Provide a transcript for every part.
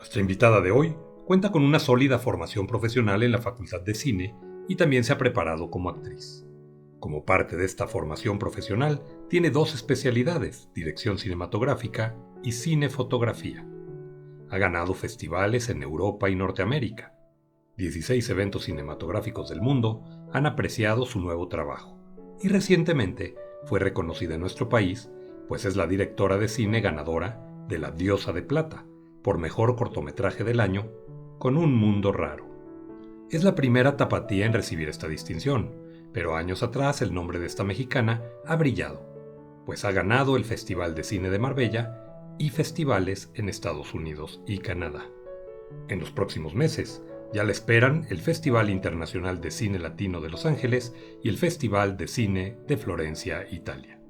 Nuestra invitada de hoy cuenta con una sólida formación profesional en la Facultad de Cine y también se ha preparado como actriz. Como parte de esta formación profesional, tiene dos especialidades, dirección cinematográfica y cinefotografía. Ha ganado festivales en Europa y Norteamérica. 16 eventos cinematográficos del mundo han apreciado su nuevo trabajo. Y recientemente fue reconocida en nuestro país, pues es la directora de cine ganadora de la Diosa de Plata, por mejor cortometraje del año, con Un Mundo Raro. Es la primera tapatía en recibir esta distinción, pero años atrás el nombre de esta mexicana ha brillado, pues ha ganado el Festival de Cine de Marbella y festivales en Estados Unidos y Canadá. En los próximos meses ya la esperan el Festival Internacional de Cine Latino de Los Ángeles y el Festival de Cine de Florencia, Italia.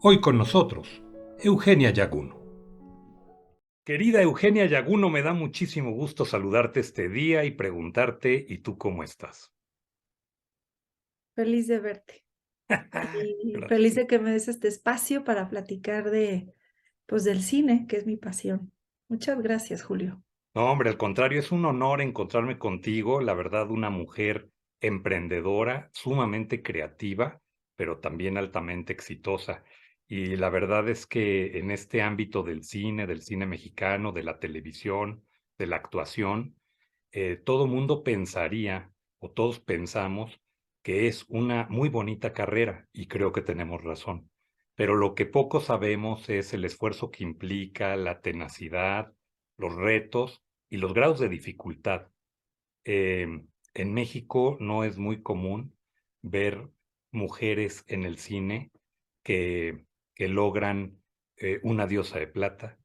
Hoy con nosotros, Eugenia Yaguno. Querida Eugenia Yaguno, me da muchísimo gusto saludarte este día y preguntarte, ¿y tú cómo estás? Feliz de verte y feliz Gracias. de que me des este espacio para platicar pues, del cine, que es mi pasión. Muchas gracias, Julio. No, hombre, al contrario, es un honor encontrarme contigo, la verdad, una mujer emprendedora, sumamente creativa, pero también altamente exitosa. Y la verdad es que en este ámbito del cine mexicano, de la televisión, de la actuación, todo mundo pensaría, o todos pensamos, que es una muy bonita carrera, y creo que tenemos razón. Pero lo que poco sabemos es el esfuerzo que implica, la tenacidad, los retos y los grados de dificultad. En México no es muy común ver mujeres en el cine que, que logran una diosa de plata,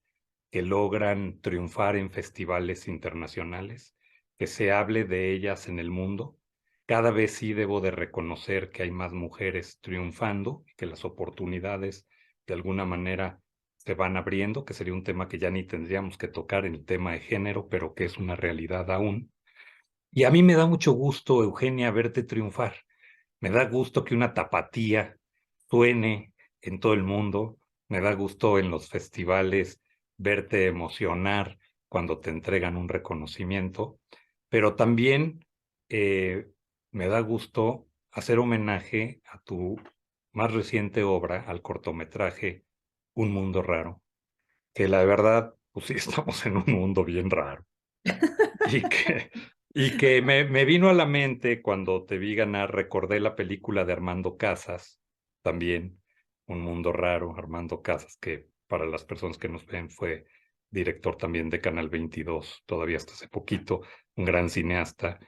que logran triunfar en festivales internacionales, que se hable de ellas en el mundo. Cada vez sí debo de reconocer que hay más mujeres triunfando, que las oportunidades de alguna manera se van abriendo, que sería un tema que ya ni tendríamos que tocar en el tema de género, pero que es una realidad aún. Y a mí me da mucho gusto, Eugenia, verte triunfar. Me da gusto que una tapatía suene en todo el mundo. Me da gusto en los festivales verte emocionar cuando te entregan un reconocimiento. Pero también eh, me da gusto hacer homenaje a tu más reciente obra, al cortometraje Un Mundo Raro, que la verdad, pues sí, estamos en un mundo bien raro. Y que, y que me vino a la mente cuando te vi ganar, recordé la película de Armando Casas, también, Un Mundo Raro, Armando Casas, que para las personas que nos ven fue director también de Canal 22, todavía hasta hace poquito, un gran cineasta.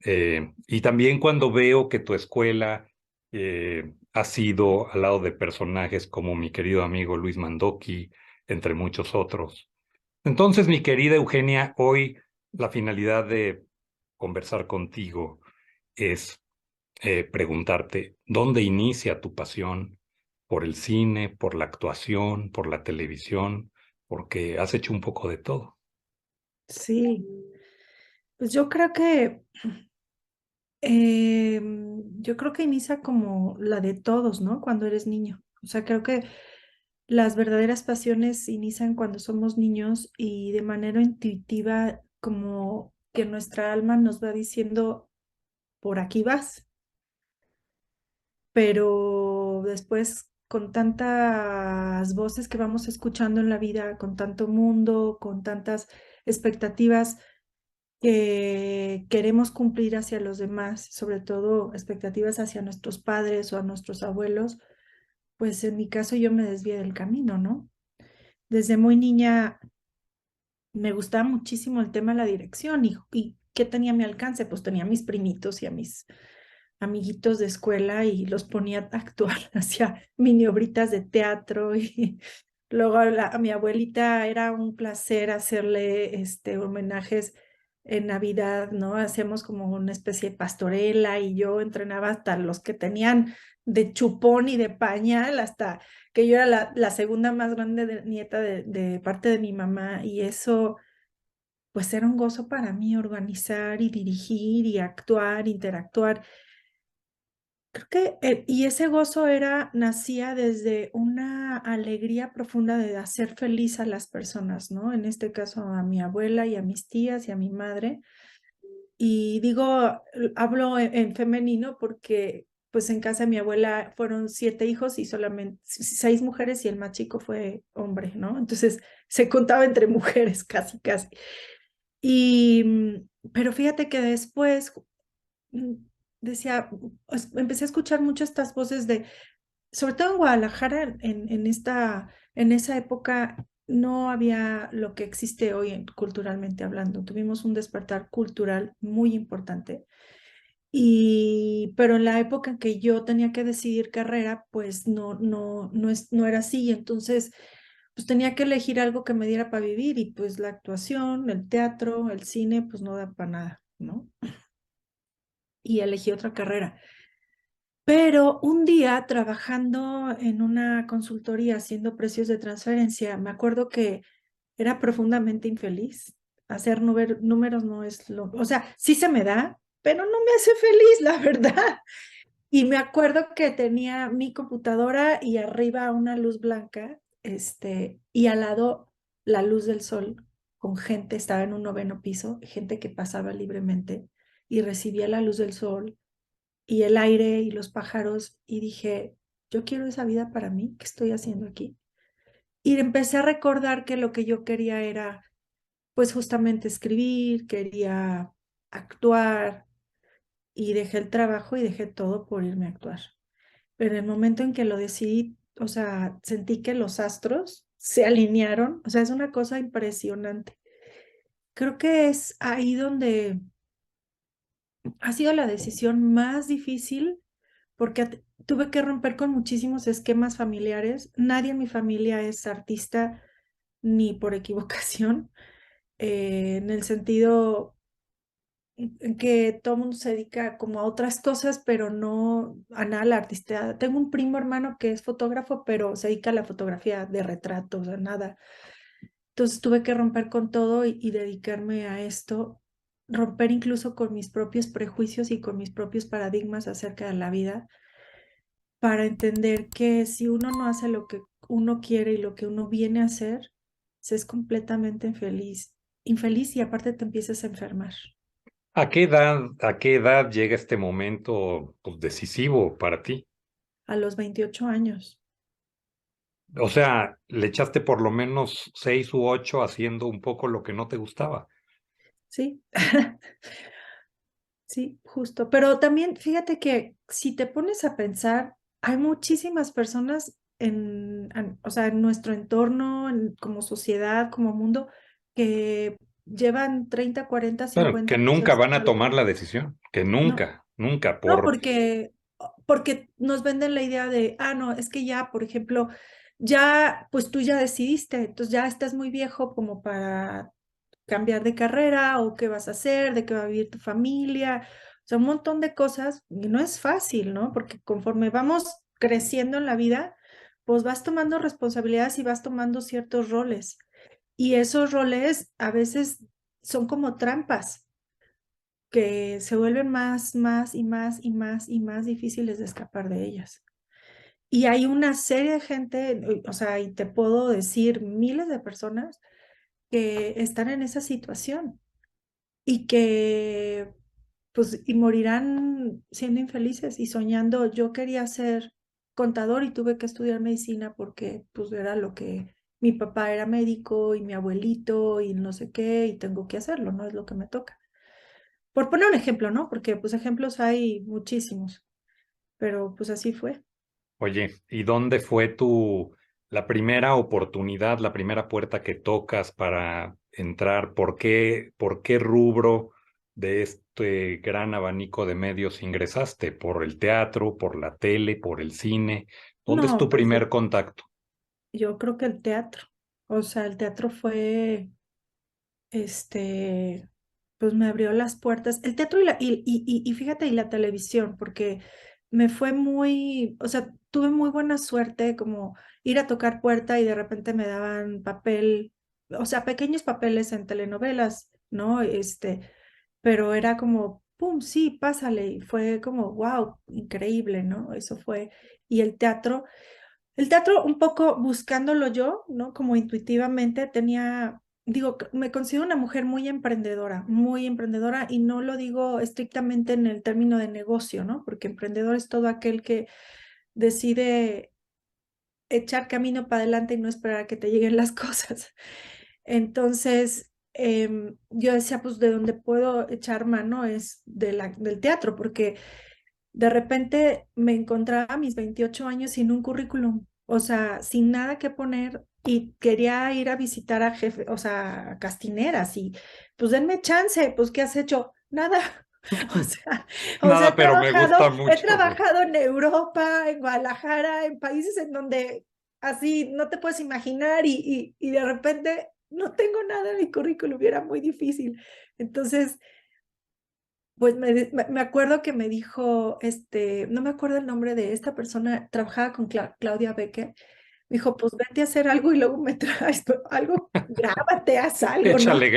Y también cuando veo que tu escuela ha sido al lado de personajes como mi querido amigo Luis Mandoki, entre muchos otros. Entonces, mi querida Eugenia, hoy la finalidad de conversar contigo es preguntarte dónde inicia tu pasión por el cine, por la actuación, por la televisión, porque has hecho un poco de todo. Sí, pues yo creo que inicia como la de todos, ¿no? Cuando eres niño. O sea, creo que las verdaderas pasiones inician cuando somos niños y de manera intuitiva, como que nuestra alma nos va diciendo, por aquí vas. Pero después con tantas voces que vamos escuchando en la vida, con tanto mundo, con tantas expectativas que queremos cumplir hacia los demás, sobre todo expectativas hacia nuestros padres o a nuestros abuelos, pues en mi caso yo me desvié del camino, ¿no? Desde muy niña me gustaba muchísimo el tema de la dirección y ¿qué tenía a mi alcance? Pues tenía a mis primitos y a mis amiguitos de escuela y los ponía a actuar, hacía mini obritas de teatro y luego a mi abuelita era un placer hacerle homenajes en Navidad, ¿no? Hacíamos como una especie de pastorela y yo entrenaba hasta los que tenían de chupón y de pañal, hasta que yo era la segunda más grande nieta de parte de mi mamá y eso pues era un gozo para mí organizar y dirigir y actuar, interactuar. Creo que, y ese gozo nacía desde una alegría profunda de hacer feliz a las personas, ¿no? En este caso a mi abuela y a mis tías y a mi madre. Y digo, hablo en femenino porque pues en casa de mi abuela fueron 7 hijos y solamente 6 mujeres y el más chico fue hombre, ¿no? Entonces se contaba entre mujeres casi, casi. Y, pero fíjate que después mm, decía, empecé a escuchar mucho estas voces de, sobre todo en Guadalajara, en esa época no había lo que existe hoy culturalmente hablando. Tuvimos un despertar cultural muy importante. Pero en la época en que yo tenía que decidir carrera, pues no era así. Entonces, pues tenía que elegir algo que me diera para vivir y pues la actuación, el teatro, el cine, pues no da para nada, ¿no? Y elegí otra carrera. Pero un día trabajando en una consultoría haciendo precios de transferencia, me acuerdo que era profundamente infeliz. Hacer números no es o sea, sí se me da, pero no me hace feliz, la verdad. Y me acuerdo que tenía mi computadora y arriba una luz blanca, y al lado la luz del sol con gente, estaba en un 9º piso, gente que pasaba libremente y recibía la luz del sol y el aire y los pájaros y dije, yo quiero esa vida para mí, ¿qué estoy haciendo aquí? Y empecé a recordar que lo que yo quería era, pues justamente escribir, quería actuar y dejé el trabajo y dejé todo por irme a actuar. Pero en el momento en que lo decidí, o sea, sentí que los astros se alinearon, o sea, es una cosa impresionante. Creo que es ahí donde ha sido la decisión más difícil porque tuve que romper con muchísimos esquemas familiares. Nadie en mi familia es artista ni por equivocación, en el sentido en que todo el mundo se dedica como a otras cosas, pero no a nada a la artista. Tengo un primo hermano que es fotógrafo, pero se dedica a la fotografía de retratos, a nada. Entonces tuve que romper con todo y dedicarme a esto, romper incluso con mis propios prejuicios y con mis propios paradigmas acerca de la vida, para entender que si uno no hace lo que uno quiere y lo que uno viene a hacer, se es completamente infeliz y aparte te empiezas a enfermar. ¿A qué edad llega este momento, pues, decisivo para ti? A los 28 años. O sea, le echaste por lo menos 6 u 8 haciendo un poco lo que no te gustaba. Sí, sí, justo. Pero también fíjate que si te pones a pensar, hay muchísimas personas o sea, en nuestro entorno, como sociedad, como mundo, que llevan 30, 40, Claro, 50 que años nunca van haciendo a algo. tomar la decisión, que No, nunca, nunca, no, por... porque nos venden la idea de, no, es que ya, por ejemplo, ya, pues tú ya decidiste, entonces ya estás muy viejo como para cambiar de carrera o qué vas a hacer, de qué va a vivir tu familia, o sea, un montón de cosas y no es fácil, ¿no? Porque conforme vamos creciendo en la vida, pues vas tomando responsabilidades y vas tomando ciertos roles. Y esos roles a veces son como trampas que se vuelven más y más y más y más difíciles de escapar de ellas. Y hay una serie de gente, o sea, y te puedo decir miles de personas que están en esa situación y que pues y morirán siendo infelices y soñando. Yo quería ser contador y tuve que estudiar medicina porque pues era lo que mi papá era médico y mi abuelito y no sé qué y tengo que hacerlo, no es lo que me toca. Por poner un ejemplo, ¿no? Porque pues ejemplos hay muchísimos, pero pues así fue. Oye, ¿y dónde fue la primera oportunidad, la primera puerta que tocas para entrar? ¿Por qué rubro de este gran abanico de medios ingresaste? ¿Por el teatro, por la tele, por el cine? ¿Dónde es tu No, pues primer contacto? yo creo que el teatro, o sea, el teatro fue, este, pues me abrió las puertas. El teatro y fíjate, y la televisión, porque me fue muy, o sea, tuve muy buena suerte como ir a tocar puerta y de repente me daban papel, o sea, pequeños papeles en telenovelas, ¿no? Pero era como pum, sí, pásale. Y fue como, wow, increíble, ¿no? Eso fue. Y el teatro un poco buscándolo yo, ¿no? Como intuitivamente tenía, digo, me considero una mujer muy emprendedora y no lo digo estrictamente en el término de negocio, ¿no? Porque emprendedor es todo aquel que decide echar camino para adelante y no esperar a que te lleguen las cosas. Entonces, yo decía, pues de donde puedo echar mano es del teatro, porque de repente me encontraba a mis 28 años sin un currículum, o sea, sin nada que poner y quería ir a visitar a jefe, o sea, a castineras y pues denme chance, pues ¿qué has hecho? Nada. O sea, Nada, pero me gusta he mucho. trabajado en Europa, en Guadalajara, en países en donde así no te puedes imaginar y de repente no tengo nada en mi currículum y era muy difícil. Entonces, pues me acuerdo que me dijo, no me acuerdo el nombre de esta persona, trabajaba con Claudia Becker, me dijo, pues vete a hacer algo y luego me traes algo, grábate, haz algo, ¿no? Échale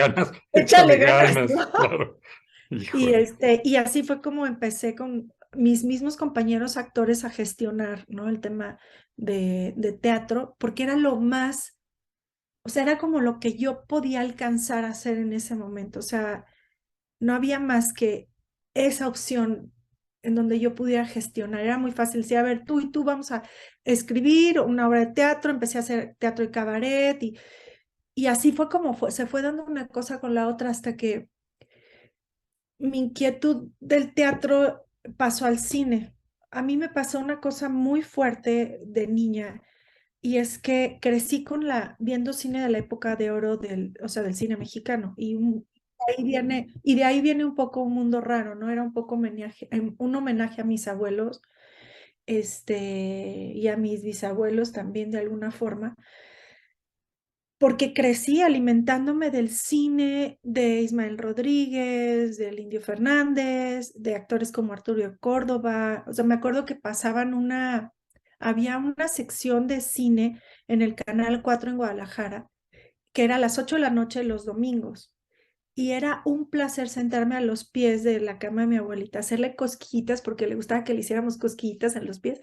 Échale ganas, ganas, ¿no? claro. Y, Híjole. y así fue como empecé con mis mismos compañeros actores a gestionar, ¿no? El tema de teatro, porque era lo más, o sea, era como lo que yo podía alcanzar a hacer en ese momento, o sea, no había más que esa opción en donde yo pudiera gestionar. Era muy fácil. Sí, a ver, tú y tú vamos a escribir una obra de teatro. Empecé a hacer teatro y cabaret y así fue como se fue dando una cosa con la otra hasta que mi inquietud del teatro pasó al cine. A mí me pasó una cosa muy fuerte de niña y es que crecí con viendo cine de la época de oro o sea, del cine mexicano y de ahí viene un poco un mundo raro, ¿no? Era un poco un homenaje a mis abuelos, y a mis bisabuelos también de alguna forma, porque crecí alimentándome del cine de Ismael Rodríguez, del Indio Fernández, de actores como Arturo de Córdoba. O sea, me acuerdo que había una sección de cine en el Canal 4 en Guadalajara, que era a las 8 de la noche los domingos. Y era un placer sentarme a los pies de la cama de mi abuelita, hacerle cosquillitas porque le gustaba que le hiciéramos cosquillitas en los pies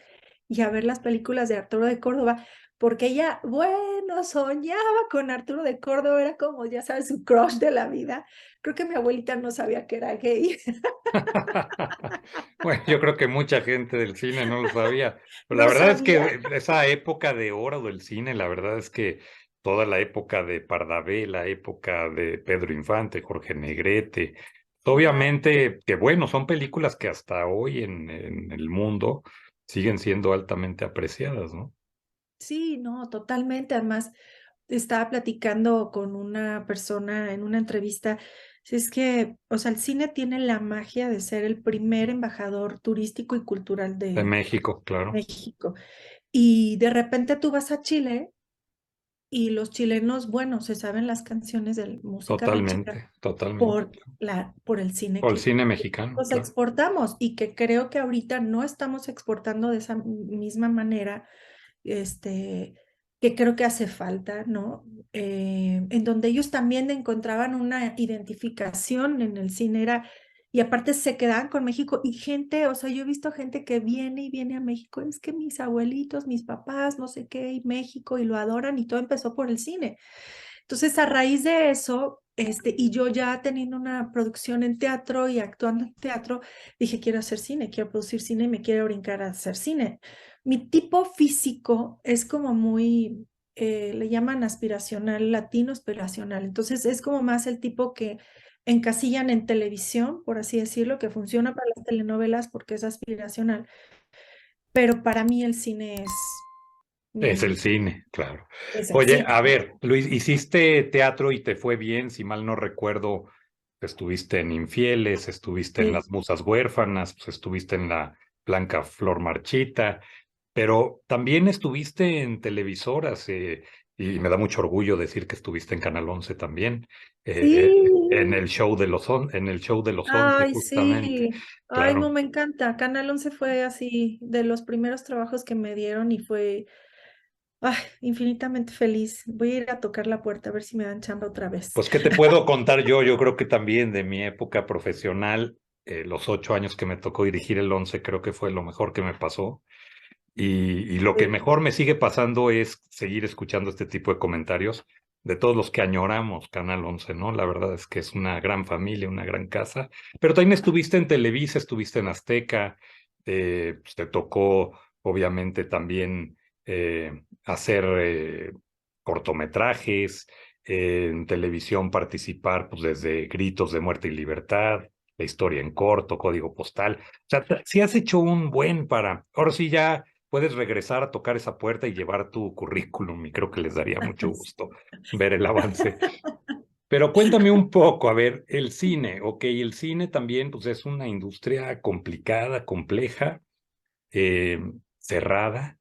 y a ver las películas de Arturo de Córdoba, porque ella, bueno, soñaba con Arturo de Córdoba, era como, ya sabes, su crush de la vida. Creo que mi abuelita no sabía que era gay. Bueno, yo creo que mucha gente del cine no lo sabía, pero la No verdad es sabía. que esa época de oro del cine, la verdad es que toda la época de Pardavé, la época de Pedro Infante, Jorge Negrete, Claro. obviamente que bueno, son películas que hasta hoy en el mundo siguen siendo altamente apreciadas, ¿no? Sí, no, totalmente. Además, estaba platicando con una persona en una entrevista. Si es que, o sea, el cine tiene la magia de ser el primer embajador turístico y cultural De de México, claro, México. Y de repente tú vas a Chile y los chilenos, bueno, se saben las canciones de música ranchera totalmente, totalmente. por el cine O el que cine mexicano, los claro. exportamos y que creo que ahorita no estamos exportando de esa misma manera, este, que creo que hace falta, ¿no? En donde ellos también encontraban una identificación en el cine, y aparte se quedaban con México y gente, o sea, yo he visto gente que viene y viene a México, es que mis abuelitos, mis papás, no sé qué, y México, y lo adoran, y todo empezó por el cine. Entonces, a raíz de eso, y yo ya teniendo una producción en teatro y actuando en teatro, dije, quiero hacer cine, quiero producir cine y me quiero brincar a hacer cine. Mi tipo físico es como muy, le llaman aspiracional, latino aspiracional. Entonces, es como más el tipo que encasillan en televisión, por así decirlo, que funciona para las telenovelas porque es aspiracional. Pero para mí el cine Es el mi, cine, claro. es el Oye, cine. a ver, Luis, hiciste teatro y te fue bien, si mal no recuerdo, estuviste en Infieles, estuviste en Sí. Las Musas Huérfanas, pues estuviste en La Blanca Flor Marchita, pero también estuviste en televisoras, y me da mucho orgullo decir que estuviste en Canal 11 también, en Sí. el show de en el show de los 11, Ay, justamente, sí. Ay, no, claro. me encanta. Canal 11 fue así de los primeros trabajos que me dieron y fue, ay, infinitamente feliz. Voy a ir a tocar la puerta a ver si me dan chamba otra vez. Pues, ¿qué te puedo contar yo? Yo creo que también de mi época profesional. los 8 años que me tocó dirigir el 11 creo que fue lo mejor que me pasó. Y lo que mejor me sigue pasando es seguir escuchando este tipo de comentarios de todos los que añoramos Canal 11, ¿no? La verdad es que es una gran familia, una gran casa. Pero también estuviste en Televisa, estuviste en Azteca, pues, te tocó obviamente también hacer cortometrajes, en televisión participar pues desde Gritos de Muerte y Libertad, La Historia en Corto, Código Postal. O sea, sí has hecho un buen para... Ahora sí ya puedes regresar a tocar esa puerta y llevar tu currículum y creo que les daría mucho gusto ver el avance. Pero cuéntame un poco, a ver, el cine, ok, el cine también pues es una industria complicada, compleja, eh, cerrada.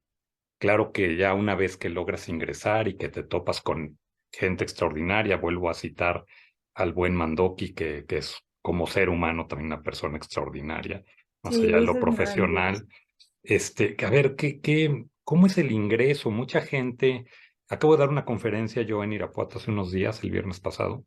Claro que ya una vez que logras ingresar y que te topas con gente extraordinaria, vuelvo a citar al buen Mandoki, que es como ser humano también una persona extraordinaria, más allá Sí, de lo ese es maravilloso. profesional. A ver, cómo es el ingreso? Mucha gente, acabo de dar una conferencia yo en Irapuato hace unos días, el viernes pasado,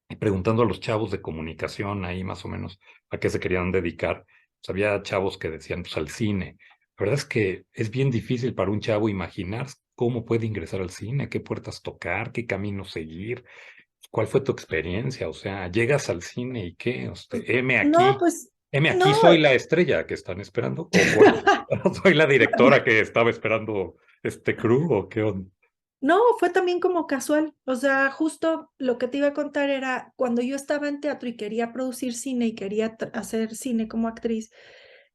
y preguntando a los chavos de comunicación ahí más o menos a qué se querían dedicar, pues había chavos que decían, pues al cine. La verdad es que es bien difícil para un chavo imaginar cómo puede ingresar al cine, qué puertas tocar, qué camino seguir. ¿Cuál fue tu experiencia? O sea, llegas al cine y qué, No, pues, heme aquí, no. soy la estrella que están esperando, o cuál, soy la directora que estaba esperando este crew, o qué onda. No, fue también como casual. O sea, justo lo que te iba a contar era cuando yo estaba en teatro y quería producir cine y quería hacer cine como actriz,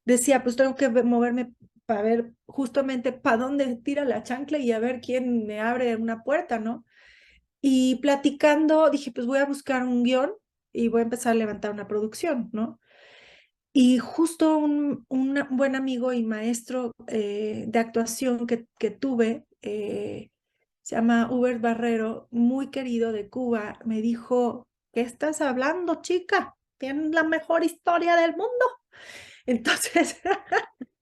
decía, pues tengo que moverme para ver justamente para dónde tira la chancla y a ver quién me abre una puerta, ¿no? Y platicando, dije, pues voy a buscar un guión y voy a empezar a levantar una producción, ¿no? Y justo un buen amigo y maestro de actuación que tuve, se llama Hubert Barrero, muy querido de Cuba, me dijo, ¿qué estás hablando, chica? Tienes la mejor historia del mundo. Entonces,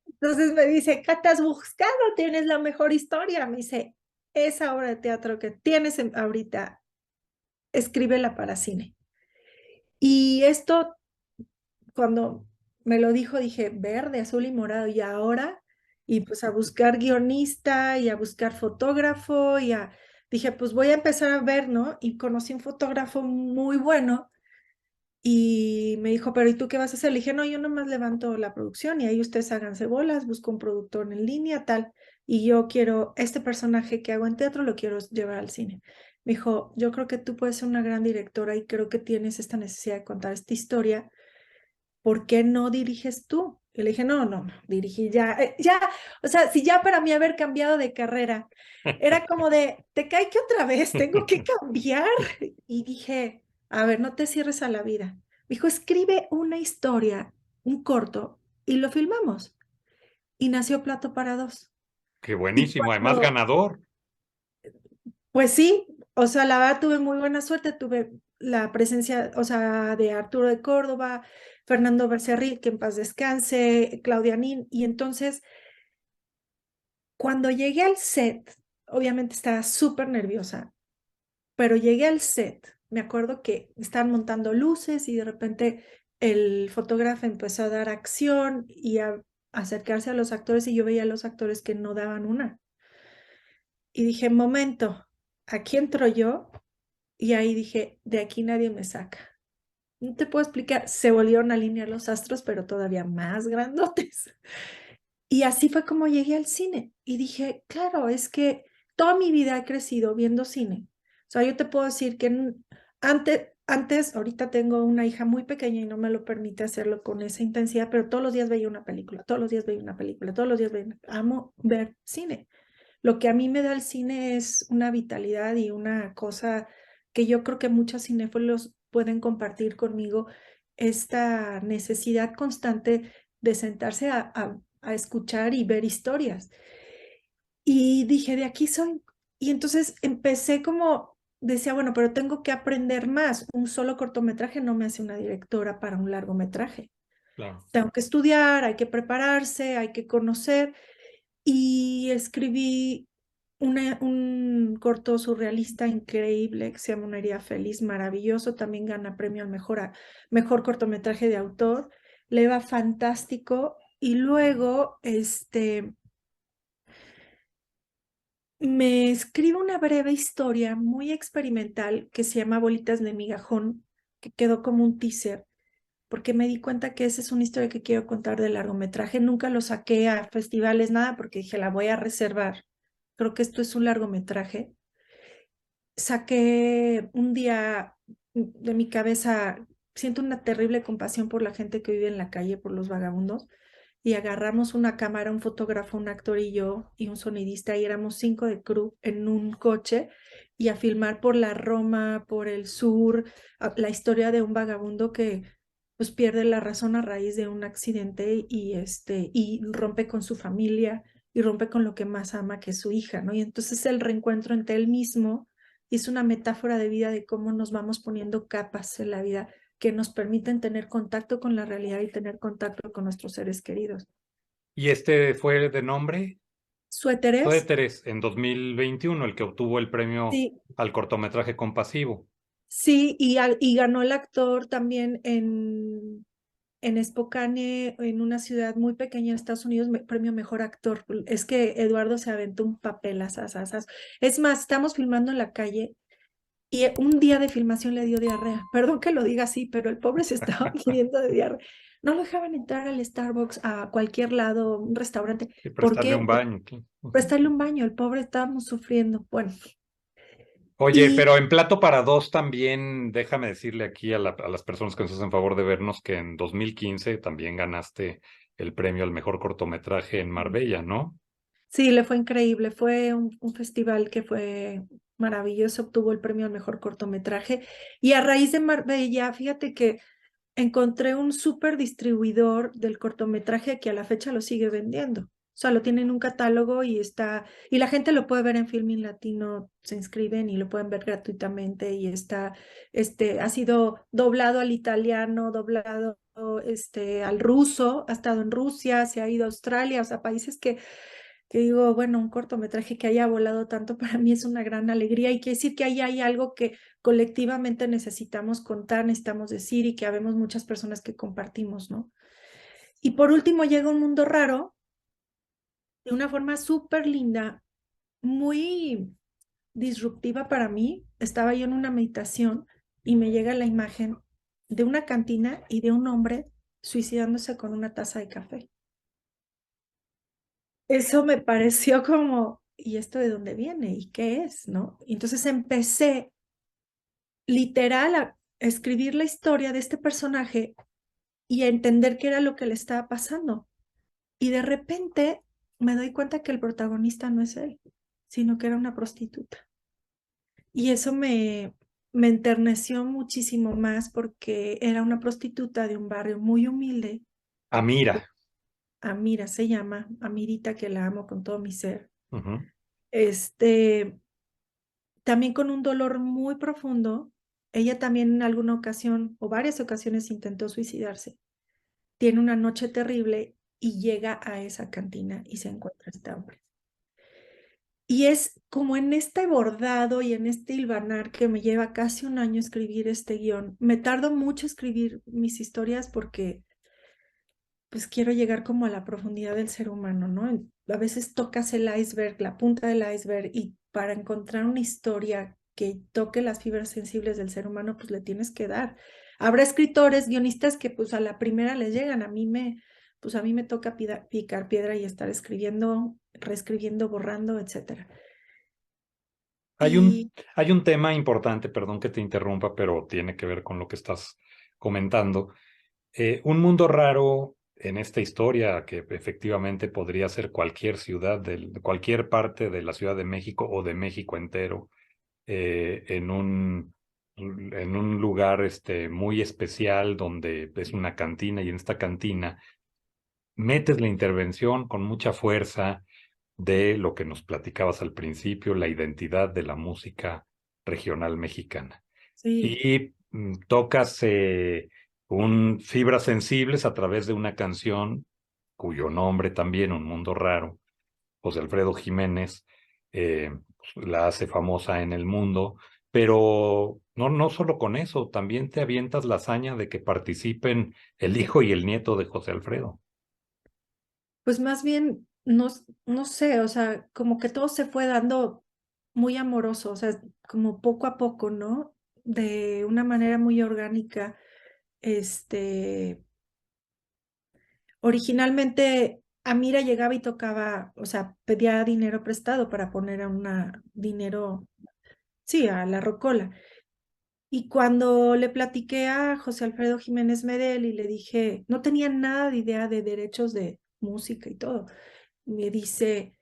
entonces me dice, ¿qué te has buscado? Tienes la mejor historia. Me dice, esa obra de teatro que tienes ahorita, escríbela para cine. Y esto cuando me lo dijo, dije verde, azul y morado, y ahora, y pues a buscar guionista y a buscar fotógrafo dije, pues voy a empezar a ver, ¿no? Y conocí un fotógrafo muy bueno y me dijo, pero ¿y tú qué vas a hacer? Le dije, no, yo nomás levanto la producción y ahí ustedes háganse bolas, busco un productor en línea, tal, y yo quiero, este personaje que hago en teatro lo quiero llevar al cine. Me dijo, yo creo que tú puedes ser una gran directora y creo que tienes esta necesidad de contar esta historia. ¿Por qué no diriges tú? Y le dije, no, no, no, dirigí ya, ya, o sea, si ya para mí haber cambiado de carrera era como de, te cae que otra vez tengo que cambiar. Y dije, a ver, no te cierres a la vida. Me dijo, escribe una historia, un corto, y lo filmamos. Y nació Plato para dos. Qué Y buenísimo, además cuando ganador. pues sí, o sea, la verdad tuve muy buena suerte, tuve la presencia, o sea, de Arturo de Córdoba, Fernando Becerril, que en paz descanse, Claudia Nin, y entonces cuando llegué al set, obviamente estaba súper nerviosa, pero llegué al set, me acuerdo que estaban montando luces y de repente el fotógrafo empezó a dar acción y a acercarse a los actores y yo veía a los actores que no daban una. Y dije, momento, aquí entro yo. Y ahí dije, de aquí nadie me saca. No te puedo explicar, se volvieron a alinear los astros, pero todavía más grandotes. Y así fue como llegué al cine. Y dije, claro, es que toda mi vida he crecido viendo cine. O sea, yo te puedo decir que antes, ahorita tengo una hija muy pequeña y no me lo permite hacerlo con esa intensidad, pero todos los días veía una película, todos los días veía una película, todos los días veía Amo ver cine. Lo que a mí me da el cine es una vitalidad y una cosa que yo creo que muchos cinéfilos pueden compartir conmigo, esta necesidad constante de sentarse a escuchar y ver historias. Y dije, de aquí soy. Y entonces empecé como, decía, bueno, pero tengo que aprender más. Un solo cortometraje no me hace una directora para un largometraje. Claro. Tengo que estudiar, hay que prepararse, hay que conocer y escribí un corto surrealista increíble que se llama Una herida feliz, maravilloso, también gana premio al mejor cortometraje de autor le va fantástico. Y luego, me escribe una breve historia muy experimental que se llama Bolitas de Migajón, que quedó como un teaser, porque me di cuenta que esa es una historia que quiero contar de largometraje. Nunca lo saqué a festivales, nada, porque dije, la voy a reservar. Creo que esto es un largometraje. Saqué un día de mi cabeza, siento una terrible compasión por la gente que vive en la calle, por los vagabundos, y agarramos una cámara, un fotógrafo, un actor y yo, y un sonidista, y éramos 5 de crew en un coche, y a filmar por la Roma, por el sur, la historia de un vagabundo que pues pierde la razón a raíz de un accidente y rompe con su familia y rompe con lo que más ama, que es su hija, ¿no? Y entonces el reencuentro entre él mismo es una metáfora de vida, de cómo nos vamos poniendo capas en la vida que nos permiten tener contacto con la realidad y tener contacto con nuestros seres queridos. Y este fue de nombre Suéteres, Suéteres en 2021, el que obtuvo el premio sí, al cortometraje compasivo. sí, y ganó el actor también en Spokane, en una ciudad muy pequeña en Estados Unidos, premio mejor actor. Es que Eduardo se aventó un papel asas. Es más, estamos filmando en la calle y un día de filmación le dio diarrea. Perdón que lo diga así, pero el pobre se estaba muriendo de diarrea. No lo dejaban entrar al Starbucks, a cualquier lado, un restaurante. Y ¿Por prestarle qué? un baño. Sí. Ujú. Prestarle un baño, el pobre estábamos sufriendo. Bueno, Oye, y pero en Plato para dos también, déjame decirle aquí a las personas que nos hacen favor de vernos que en 2015 también ganaste el premio al mejor cortometraje en Marbella, ¿no? sí, le fue increíble. Fue un festival que fue maravilloso. Obtuvo el premio al mejor cortometraje. Y a raíz de Marbella, fíjate que encontré un súper distribuidor del cortometraje que a la fecha lo sigue vendiendo. O sea, lo tiene en un catálogo y la gente lo puede ver en Filmin Latino, se inscriben y lo pueden ver gratuitamente y ha sido doblado al italiano, doblado, al ruso, ha estado en Rusia, se ha ido a Australia, o sea, países que digo, bueno, un cortometraje que haya volado tanto para mí es una gran alegría y quiere decir que ahí hay algo que colectivamente necesitamos contar, necesitamos decir y que habemos muchas personas que compartimos, ¿no? Y por último llega un mundo raro de una forma súper linda, muy disruptiva para mí. Estaba yo en una meditación y me llega la imagen de una cantina y de un hombre suicidándose con una taza de café. Eso me pareció como, ¿y esto de dónde viene? ¿Y qué es? ¿No? Y entonces empecé literal a escribir la historia de este personaje y a entender qué era lo que le estaba pasando. Y de repente me doy cuenta que el protagonista no es él, sino que era una prostituta. Y eso me enterneció muchísimo más porque era una prostituta de un barrio muy humilde. Amira. Amira se llama, Amirita, que la amo con todo mi ser. Ujú. Este, también con un dolor muy profundo. Ella también en alguna ocasión o varias ocasiones intentó suicidarse. Tiene una noche terrible y llega a esa cantina y se encuentra este hombre. Y es como en este bordado y en este hilvanar que me lleva casi un año escribir este guión. Me tardo mucho escribir mis historias porque pues quiero llegar como a la profundidad del ser humano, ¿no? A veces tocas el iceberg, la punta del iceberg, y para encontrar una historia que toque las fibras sensibles del ser humano, pues le tienes que dar. Habrá escritores, guionistas que pues a la primera les llegan. Pues a mí me toca picar piedra y estar escribiendo, reescribiendo, borrando, etcétera. Hay un, Y hay un tema importante, perdón que te interrumpa, pero tiene que ver con lo que estás comentando. Un mundo raro en esta historia, que efectivamente podría ser cualquier ciudad, de cualquier parte de la Ciudad de México o de México entero, en un lugar muy especial donde es una cantina y en esta cantina metes la intervención con mucha fuerza de lo que nos platicabas al principio, la identidad de la música regional mexicana. sí, Y tocas fibras sensibles a través de una canción cuyo nombre también, Un Mundo Raro, José Alfredo Jiménez, la hace famosa en el mundo pero no solo con eso, también te avientas la hazaña de que participen el hijo y el nieto de José Alfredo. Pues más bien, no sé, o sea, como que todo se fue dando muy amoroso, o sea, como poco a poco, ¿no? De una manera muy orgánica. Este, Originalmente, Amira llegaba y tocaba, o sea, pedía dinero prestado para poner a dinero, sí, a la rocola. Y cuando le platiqué a José Alfredo Jiménez Medel y le dije, no tenía nada de idea de derechos de música y todo, me dice,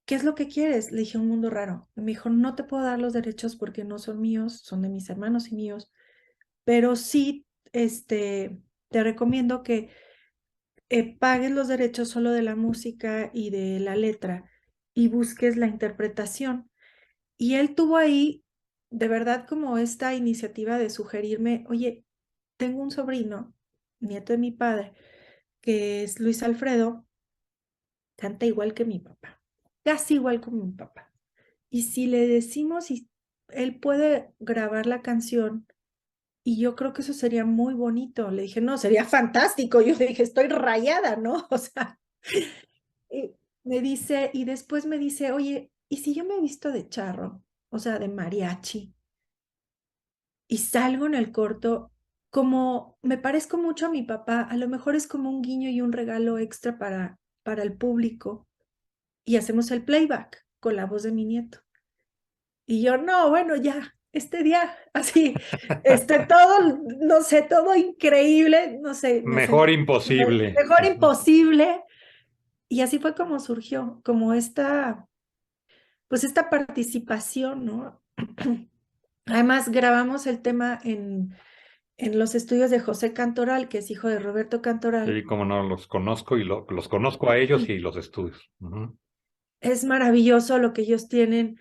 ¿qué es lo que quieres? Le dije, un mundo raro. Me dijo, no te puedo dar los derechos porque no son míos, son de mis hermanos y míos, pero sí, te recomiendo que pagues los derechos solo de la música y de la letra y busques la interpretación. Y él tuvo ahí, de verdad, como esta iniciativa de sugerirme, oye, tengo un sobrino, nieto de mi padre, que es Luis Alfredo, canta igual que mi papá, casi igual como mi papá. Y si le decimos, y él puede grabar la canción, y yo creo que eso sería muy bonito. Le dije, no, sería fantástico. Yo le dije, estoy rayada, ¿no? O sea, y me dice, y después me dice, oye, ¿y si yo me visto de charro? O sea, de mariachi, y salgo en el corto, como me parezco mucho a mi papá, a lo mejor es como un guiño y un regalo extra para el público, y hacemos el playback con la voz de mi nieto. Y yo, no, bueno, ya, este día, así, todo, no sé, todo increíble, no sé, me Mejor sentí imposible. mejor imposible. Y así fue como surgió, como pues esta participación, ¿no? Además, grabamos el tema en los estudios de José Cantoral, que es hijo de Roberto Cantoral. Sí, como no, los conozco y los conozco a ellos y los estudios. Ujú. Es maravilloso lo que ellos tienen,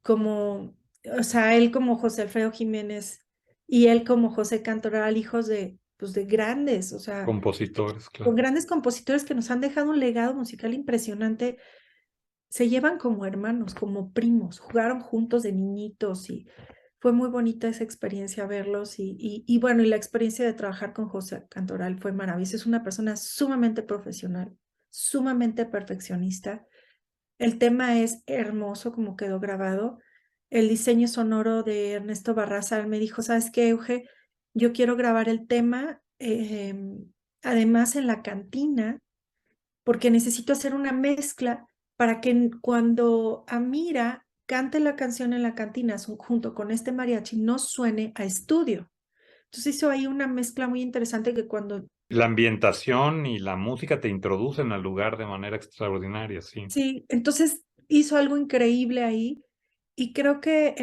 o sea, él como José Alfredo Jiménez y él como José Cantoral, hijos pues de grandes, o sea, Compositores, con claro. grandes compositores que nos han dejado un legado musical impresionante. Se llevan como hermanos, como primos, jugaron juntos de niñitos y fue muy bonita esa experiencia verlos y bueno, y la experiencia de trabajar con José Cantoral fue maravillosa. Es una persona sumamente profesional, sumamente perfeccionista. El tema es hermoso como quedó grabado. El diseño sonoro de Ernesto Barraza, él me dijo, ¿sabes qué, Euge? Yo quiero grabar el tema, además en la cantina, porque necesito hacer una mezcla para que cuando Amira cante la canción en la cantina junto con este mariachi no suene a estudio. Entonces hizo ahí una mezcla muy interesante que cuando, La ambientación y la música te introducen al lugar de manera extraordinaria, sí. sí, entonces hizo algo increíble ahí y creo que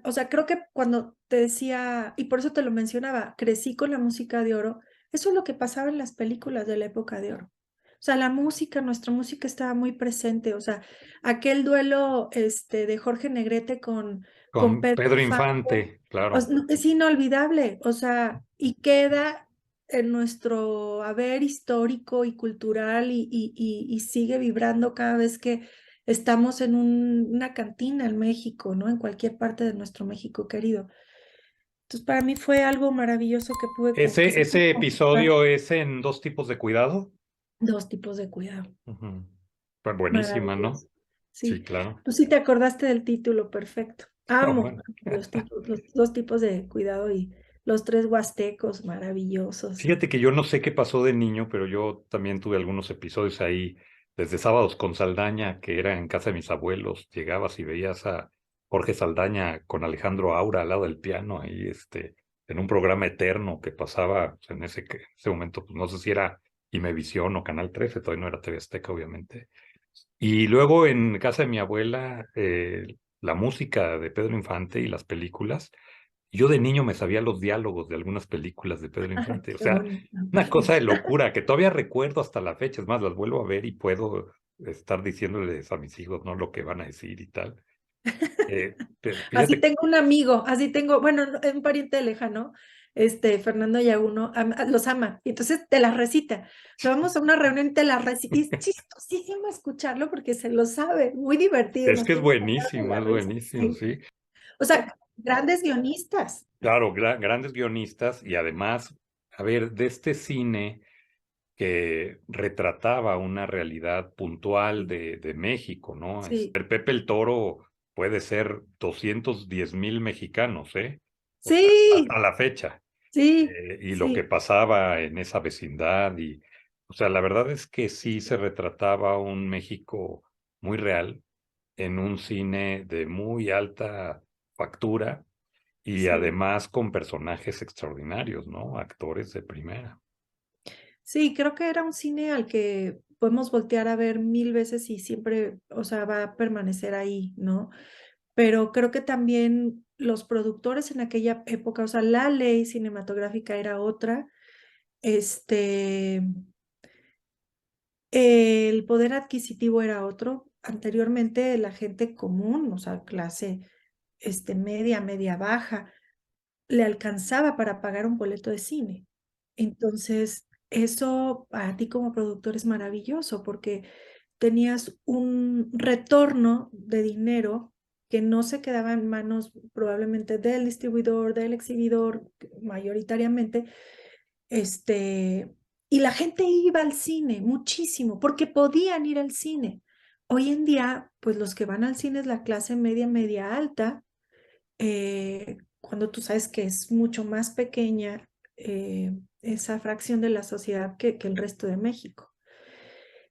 o sea, creo que cuando te decía, y por eso te lo mencionaba, crecí con la música de oro, eso es lo que pasaba en las películas de la época de oro. O sea, la música, nuestra música estaba muy presente. O sea, aquel duelo de Jorge Negrete con Con Pedro Pedro Infante, Infante, claro. es inolvidable. O sea, y queda en nuestro haber histórico y cultural y sigue vibrando cada vez que estamos en una cantina en México, ¿no? En cualquier parte de nuestro México querido. Entonces, para mí fue algo maravilloso que se pudo Ese conjugar episodio es en dos tipos de cuidado. dos tipos de cuidado. Ujú. Pues buenísima, ¿no? Maravilloso. Sí, Sí, claro. tú sí te acordaste del título, perfecto. Ah, Amo bueno. los dos tipos de cuidado y los tres huastecos maravillosos. Fíjate que yo no sé qué pasó de niño, pero yo también tuve algunos episodios ahí, desde Sábados con Saldaña, que era en casa de mis abuelos. Llegabas y veías a Jorge Saldaña con Alejandro Aura al lado del piano, ahí en un programa eterno que pasaba pues, ese momento, pues no sé si era Imevisión o Canal 13, todavía no era TV Azteca, obviamente. Y luego en casa de mi abuela, la música de Pedro Infante y las películas. Yo de niño me sabía los diálogos de algunas películas de Pedro Infante. O Qué sea, bonito. una cosa de locura que todavía recuerdo hasta la fecha. Es más, las vuelvo a ver y puedo estar diciéndoles a mis hijos, ¿no? Lo que van a decir y tal. Así Fíjate, tengo un amigo, así tengo, bueno, un pariente lejano, Fernando Yaguno, los ama, y entonces te las recita. O sea, vamos a una reunión y te las recita, y es chistosísimo escucharlo porque se lo sabe, muy divertido, es nos que podemos matar de la es risa. buenísimo, Sí. sí. O sea, grandes guionistas. Claro, grandes guionistas y además, a ver, de este cine que retrataba una realidad puntual Sí, de México, ¿no? sí, Pepe el Toro puede ser 210,000 mexicanos, ¿eh? O sea, sí, hasta la fecha. sí, Y lo que sí, pasaba en esa vecindad y, o sea, la verdad es que sí se retrataba un México muy real en un cine de muy alta factura y sí. además con personajes extraordinarios, ¿no? Actores de primera. Sí, creo que era un cine al que podemos voltear a ver 1000 veces y siempre, o sea, va a permanecer ahí, ¿no? Pero creo que también los productores en aquella época, o sea, la ley cinematográfica era otra, este, el poder adquisitivo era otro. Anteriormente la gente común, o sea, clase, media, media baja, le alcanzaba para pagar un boleto de cine. Entonces, eso para ti como productor es maravilloso, porque tenías un retorno de dinero que no se quedaba en manos probablemente del distribuidor, del exhibidor, mayoritariamente, y la gente iba al cine muchísimo, porque podían ir al cine. Hoy en día, pues los que van al cine es la clase media, media alta, cuando tú sabes que es mucho más pequeña esa fracción de la sociedad que el resto de México.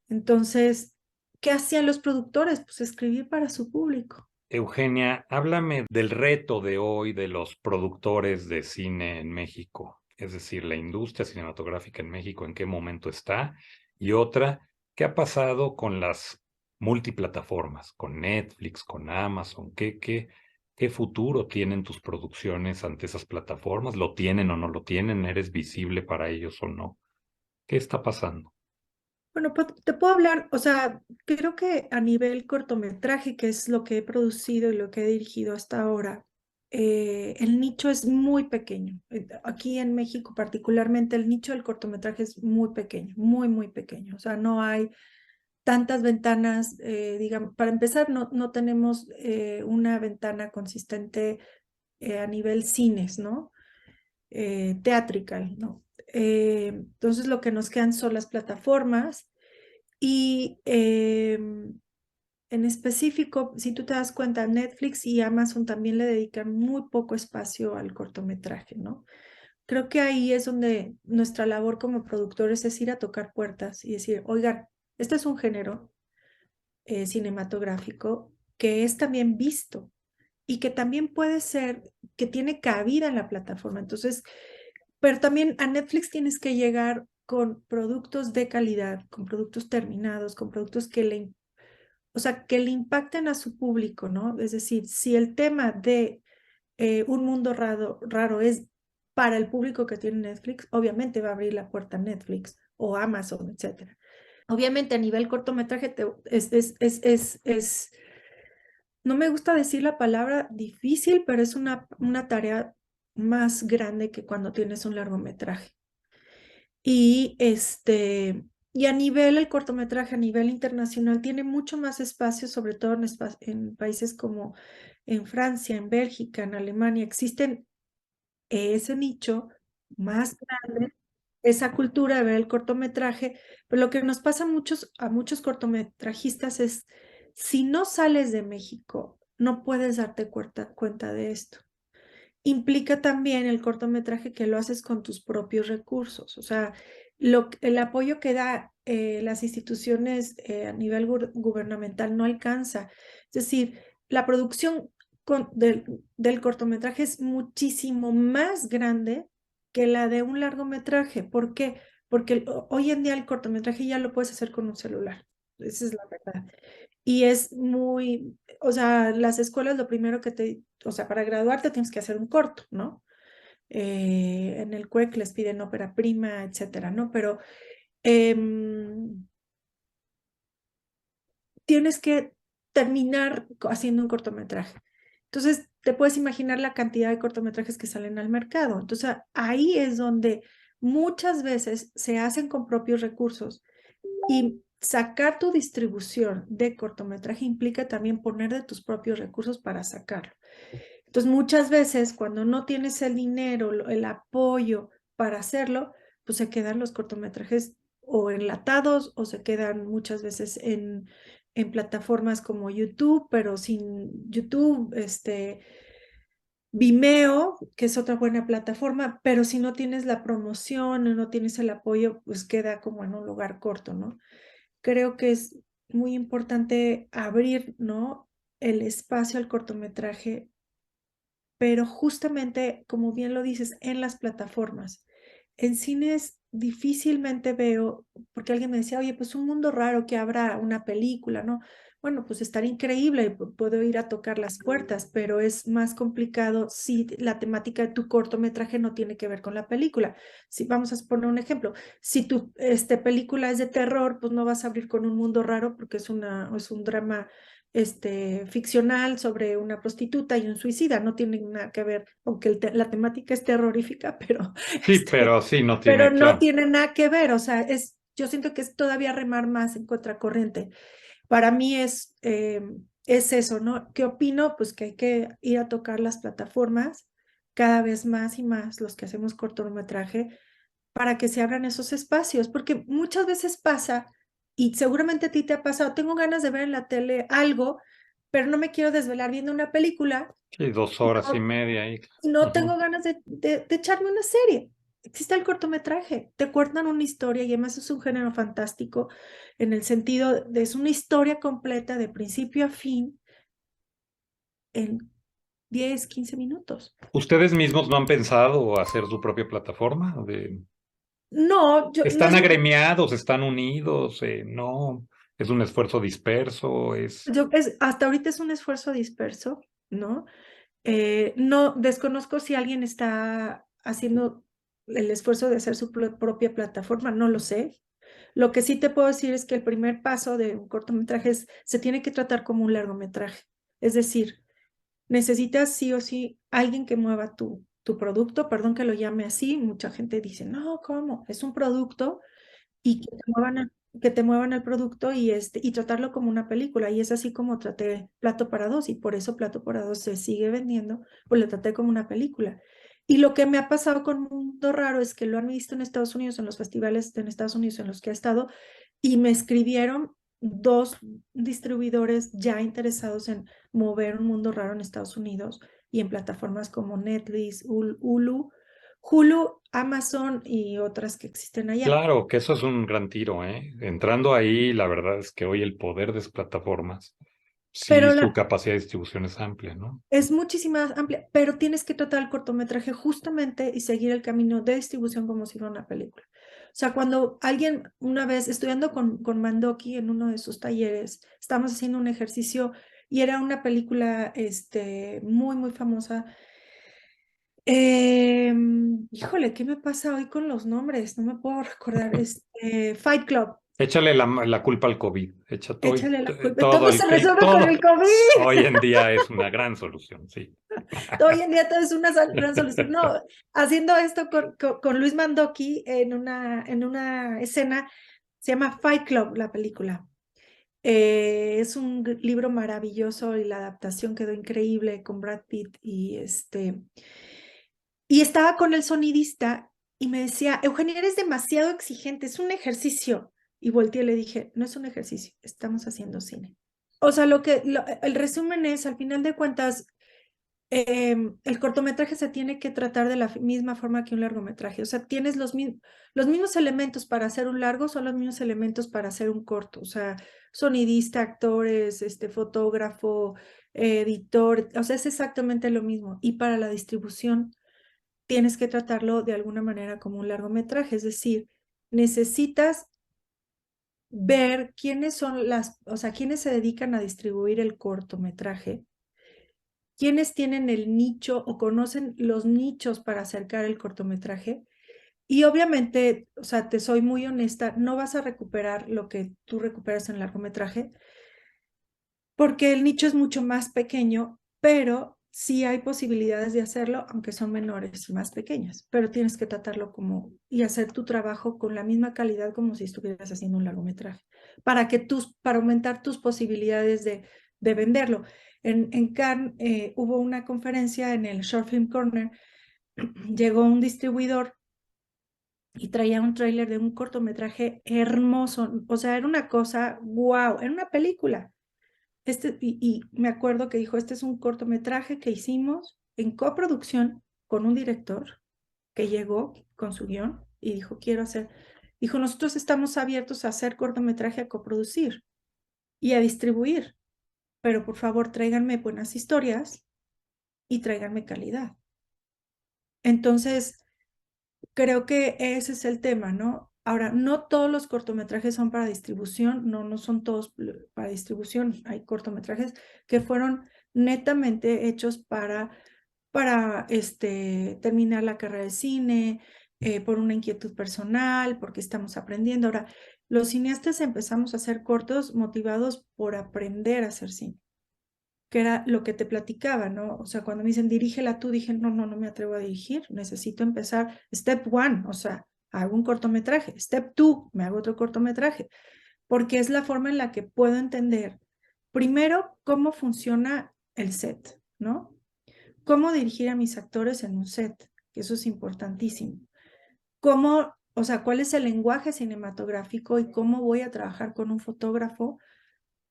Entonces, ¿qué hacían los productores? Pues escribir para su público. Eugenia, háblame del reto de hoy de los productores de cine en México, es decir, la industria cinematográfica en México, en qué momento está, y otra, ¿qué ha pasado con las multiplataformas, con Netflix, con Amazon? ¿Qué futuro tienen tus producciones ante esas plataformas? ¿Lo tienen o no lo tienen? ¿Eres visible para ellos o no? ¿Qué está pasando? Bueno, pues te puedo hablar, o sea, creo que a nivel cortometraje, que es lo que he producido y lo que he dirigido hasta ahora, el nicho es muy pequeño. Aquí en México particularmente el nicho del cortometraje es muy pequeño, muy, muy pequeño. O sea, no hay tantas ventanas, digamos, para empezar, no tenemos una ventana consistente a nivel cines, ¿no? Theatrical, ¿no? Entonces lo que nos quedan son las plataformas y en específico, si tú te das cuenta, Netflix y Amazon también le dedican muy poco espacio al cortometraje, ¿no? Creo que ahí es donde nuestra labor como productores es ir a tocar puertas y decir, oigan, este es un género cinematográfico que es también visto y que también puede ser que tiene cabida en la plataforma. Entonces, pero también a Netflix tienes que llegar con productos de calidad, con productos terminados, con productos o sea, que le impacten a su público, ¿no? Es decir, si el tema de un mundo raro, raro es para el público que tiene Netflix, obviamente va a abrir la puerta a Netflix o Amazon, etcétera. Obviamente a nivel cortometraje no me gusta decir la palabra difícil, pero es una tarea más grande que cuando tienes un largometraje. Y y a nivel el cortometraje, a nivel internacional, tiene mucho más espacio, sobre todo en países como en Francia, en Bélgica, en Alemania, existen ese nicho más grande, esa cultura de ver el cortometraje, pero lo que nos pasa a muchos cortometrajistas es, si no sales de México, no puedes darte cuenta de esto. Implica también el cortometraje que lo haces con tus propios recursos, o sea, el apoyo que da las instituciones a nivel gubernamental no alcanza. Es decir, la producción del cortometraje es muchísimo más grande que la de un largometraje. ¿Por qué? Porque hoy en día el cortometraje ya lo puedes hacer con un celular. Esa es la verdad. Y es muy, o sea, las escuelas lo primero o sea, para graduarte tienes que hacer un corto, ¿no? En el CUEC les piden ópera prima, etcétera, ¿no? Pero em, tienes que terminar haciendo un cortometraje. Entonces, te puedes imaginar la cantidad de cortometrajes que salen al mercado. Entonces, ahí es donde muchas veces se hacen con propios recursos y sacar tu distribución de cortometraje implica también poner de tus propios recursos para sacarlo. Entonces, muchas veces cuando no tienes el dinero, el apoyo para hacerlo, pues se quedan los cortometrajes o enlatados o se quedan muchas veces en plataformas como YouTube, pero sin YouTube, Vimeo, que es otra buena plataforma, pero si no tienes la promoción o no tienes el apoyo, pues queda como en un lugar corto, ¿no? Creo que es muy importante abrir, ¿no? El espacio al cortometraje, pero justamente, como bien lo dices, en las plataformas. En cines difícilmente veo, porque alguien me decía, oye, pues un mundo raro que abra una película, ¿no? Bueno, pues estaría increíble, puedo ir a tocar las puertas, pero es más complicado si la temática de tu cortometraje no tiene que ver con la película. Si vamos a poner un ejemplo, si tu película es de terror, pues no vas a abrir con un mundo raro porque es un drama ficcional sobre una prostituta y un suicida, no tiene nada que ver, aunque la temática es terrorífica, pero, Sí, pero sí, no pero tiene, no claro. tiene nada que ver, o sea, yo siento que es todavía remar más en contracorriente. Para mí es eso, ¿no? ¿Qué opino? Pues que hay que ir a tocar las plataformas cada vez más y más, los que hacemos cortometraje, para que se abran esos espacios, porque muchas veces pasa, y seguramente a ti te ha pasado, tengo ganas de ver en la tele algo, pero no me quiero desvelar viendo una película, Sí, 2 horas y no, media ahí. no tengo Ujú. ganas de echarme una serie. Existe el cortometraje, te cuentan una historia y además es un género fantástico en el sentido de es una historia completa de principio a fin en 10, 15 minutos. ¿Ustedes mismos no han pensado hacer su propia plataforma? No, no ¿Están es agremiados, están unidos? No, es un esfuerzo disperso, es... hasta ahorita es un esfuerzo disperso, ¿no? No, desconozco si alguien está haciendo el esfuerzo de hacer su propia plataforma, no lo sé. Lo que sí te puedo decir es que el primer paso de un cortometraje se tiene que tratar como un largometraje. Es decir, necesitas sí o sí alguien que mueva tu producto, perdón que lo llame así, mucha gente dice, no, ¿cómo? Es un producto y que te muevan el producto y tratarlo como una película. Y es así como traté Plato para Dos y por eso Plato para Dos se sigue vendiendo, pues lo traté como una película. Y lo que me ha pasado con Mundo Raro es que lo han visto en Estados Unidos, en los festivales en Estados Unidos en los que ha estado, y me escribieron dos distribuidores ya interesados en mover un Mundo Raro en Estados Unidos y en plataformas como Netflix, Hulu, Amazon y otras que existen allá. Claro, que eso es un gran tiro, ¿eh? Entrando ahí, la verdad es que hoy el poder de las plataformas, sí, Pero su la, capacidad de distribución es amplia, ¿no? es muchísima más amplia, pero tienes que tratar el cortometraje justamente y seguir el camino de distribución como si fuera una película. O sea, cuando alguien una vez estudiando con Mandoki en uno de sus talleres, estábamos haciendo un ejercicio y era una película muy, muy famosa. Híjole, ¿qué me pasa hoy con los nombres? No me puedo recordar. Fight Club. Échale la culpa al COVID, echa todo, Échale la culpa. todo Todo se resuelve con el todo hoy COVID. en día es una gran solución, sí. Hoy en día todo es una gran solución. No, haciendo esto con Luis Mandoki en una escena, se llama Fight Club, la película. Es un libro maravilloso y la adaptación quedó increíble con Brad Pitt y estaba con el sonidista y me decía, Eugenia, eres demasiado exigente, es un ejercicio. Y volteé y le dije, no es un ejercicio, estamos haciendo cine. O sea, el resumen es, al final de cuentas, el cortometraje se tiene que tratar de la misma forma que un largometraje. O sea, tienes los mismos elementos para hacer un largo, son los mismos elementos para hacer un corto. O sea, sonidista, actores, fotógrafo, editor, o sea, es exactamente lo mismo. Y para la distribución, tienes que tratarlo de alguna manera como un largometraje. Es decir, necesitas ver quiénes son o sea, quiénes se dedican a distribuir el cortometraje, quiénes tienen el nicho o conocen los nichos para acercar el cortometraje. Y obviamente, o sea, te soy muy honesta, no vas a recuperar lo que tú recuperas en el largometraje, porque el nicho es mucho más pequeño, pero sí hay posibilidades de hacerlo, aunque son menores y más pequeñas, pero tienes que tratarlo como y hacer tu trabajo con la misma calidad como si estuvieras haciendo un largometraje, para aumentar tus posibilidades de venderlo. En Cannes hubo una conferencia en el Short Film Corner, llegó un distribuidor y traía un tráiler de un cortometraje hermoso, o sea, era una cosa, wow, era una película. Y me acuerdo que dijo, este es un cortometraje que hicimos en coproducción con un director que llegó con su guión y dijo, quiero hacer, dijo, nosotros estamos abiertos a hacer cortometraje, a coproducir y a distribuir, pero por favor tráiganme buenas historias y tráiganme calidad. Entonces, creo que ese es el tema, ¿no? Ahora, no todos los cortometrajes son para distribución, no son todos para distribución. Hay cortometrajes que fueron netamente hechos para terminar la carrera de cine, por una inquietud personal, porque estamos aprendiendo. Ahora, los cineastas empezamos a hacer cortos motivados por aprender a hacer cine, que era lo que te platicaba, ¿no? O sea, cuando me dicen, dirígela tú, dije, no me atrevo a dirigir, necesito empezar, step one, o sea, hago un cortometraje, step two, me hago otro cortometraje, porque es la forma en la que puedo entender, primero, cómo funciona el set, ¿no? Cómo dirigir a mis actores en un set, que eso es importantísimo. Cómo, o sea, cuál es el lenguaje cinematográfico y cómo voy a trabajar con un fotógrafo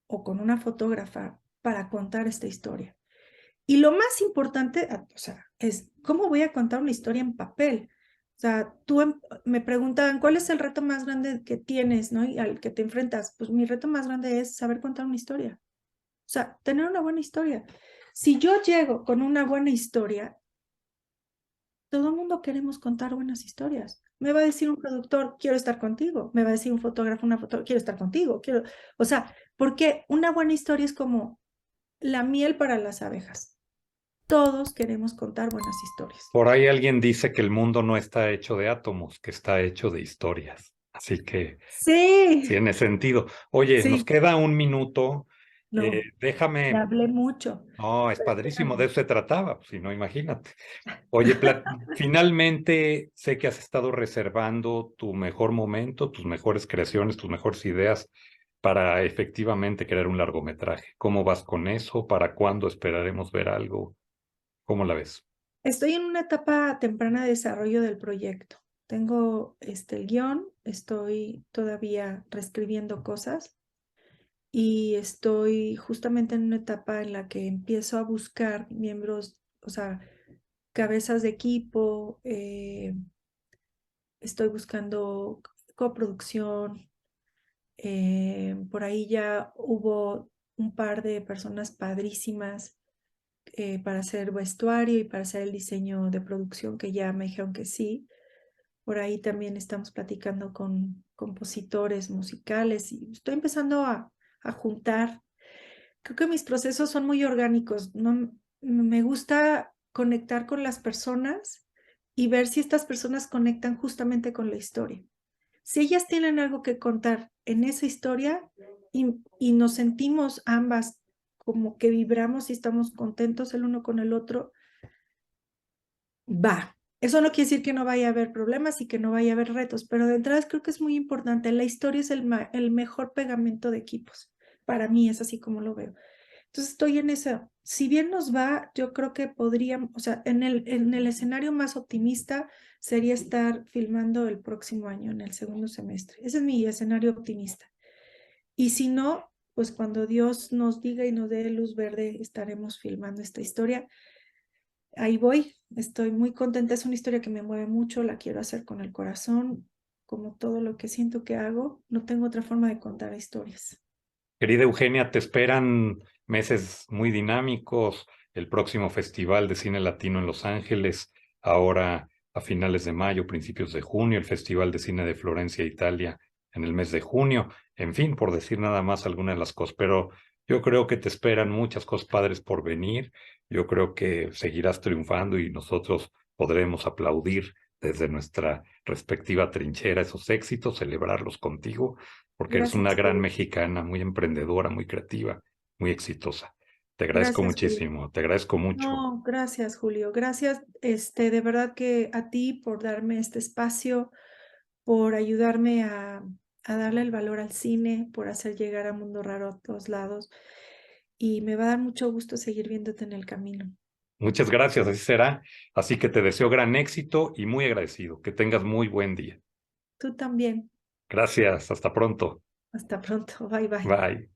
o con una fotógrafa para contar esta historia. Y lo más importante, o sea, es cómo voy a contar una historia en papel. O sea, me preguntaban, ¿cuál es el reto más grande que tienes, ¿no? Y al que te enfrentas. Pues mi reto más grande es saber contar una historia. O sea, tener una buena historia. Si yo llego con una buena historia, todo el mundo queremos contar buenas historias. Me va a decir un productor, quiero estar contigo. Me va a decir un fotógrafo, una fotógrafa, quiero estar contigo. O sea, porque una buena historia es como la miel para las abejas. Todos queremos contar buenas historias. Por ahí alguien dice que el mundo no está hecho de átomos, que está hecho de historias. Así que Sí, tiene sentido. Oye, nos sí, queda un minuto. no, ya Déjame. hablé mucho. No, es Pero padrísimo, de déjame. eso se trataba, pues, si no, imagínate. Oye, finalmente sé que has estado reservando tu mejor momento, tus mejores creaciones, tus mejores ideas para efectivamente crear un largometraje. ¿Cómo vas con eso? ¿Para cuándo esperaremos ver algo? ¿Cómo la ves? Estoy en una etapa temprana de desarrollo del proyecto. Tengo el guión, estoy todavía reescribiendo cosas y estoy justamente en una etapa en la que empiezo a buscar miembros, o sea, cabezas de equipo, estoy buscando coproducción. Por ahí ya hubo un par de personas padrísimas para hacer vestuario y para hacer el diseño de producción que ya me dijeron que sí. Por ahí también estamos platicando con compositores musicales y estoy empezando a juntar. Creo que mis procesos son muy orgánicos. No, me gusta conectar con las personas y ver si estas personas conectan justamente con la historia. Si ellas tienen algo que contar en esa historia y nos sentimos ambas como que vibramos y estamos contentos el uno con el otro, va. Eso no quiere decir que no vaya a haber problemas y que no vaya a haber retos, pero de entrada creo que es muy importante. La historia es el mejor pegamento de equipos. Para mí es así como lo veo. Entonces estoy en eso. Si bien nos va, yo creo que podríamos, o sea, en el escenario más optimista sería estar filmando el próximo año, en el segundo semestre. Ese es mi escenario optimista. Y si no, pues cuando Dios nos diga y nos dé luz verde, estaremos filmando esta historia. Ahí voy, estoy muy contenta. Es una historia que me mueve mucho, la quiero hacer con el corazón, como todo lo que siento que hago. No tengo otra forma de contar historias. Querida Eugenia, te esperan meses muy dinámicos, el próximo Festival de Cine Latino en Los Ángeles, ahora a finales de mayo, principios de junio, el Festival de Cine de Florencia, Italia, en el mes de junio, en fin, por decir nada más algunas de las cosas, pero yo creo que te esperan muchas cosas padres por venir, yo creo que seguirás triunfando y nosotros podremos aplaudir desde nuestra respectiva trinchera esos éxitos, celebrarlos contigo porque eres una Gracias, gran Julio. mexicana, muy emprendedora, muy creativa, muy exitosa. Te agradezco Gracias, Julio. muchísimo, te agradezco mucho. No, gracias, Julio. Gracias, de verdad que a ti por darme este espacio, por ayudarme a darle el valor al cine, por hacer llegar a Mundo Raro a todos lados. y me va a dar mucho gusto seguir viéndote en el camino. Muchas gracias, así será. Así que te deseo gran éxito y muy agradecido. Que tengas muy buen día. Tú también. Gracias, hasta pronto. Hasta pronto. Bye, bye. Bye.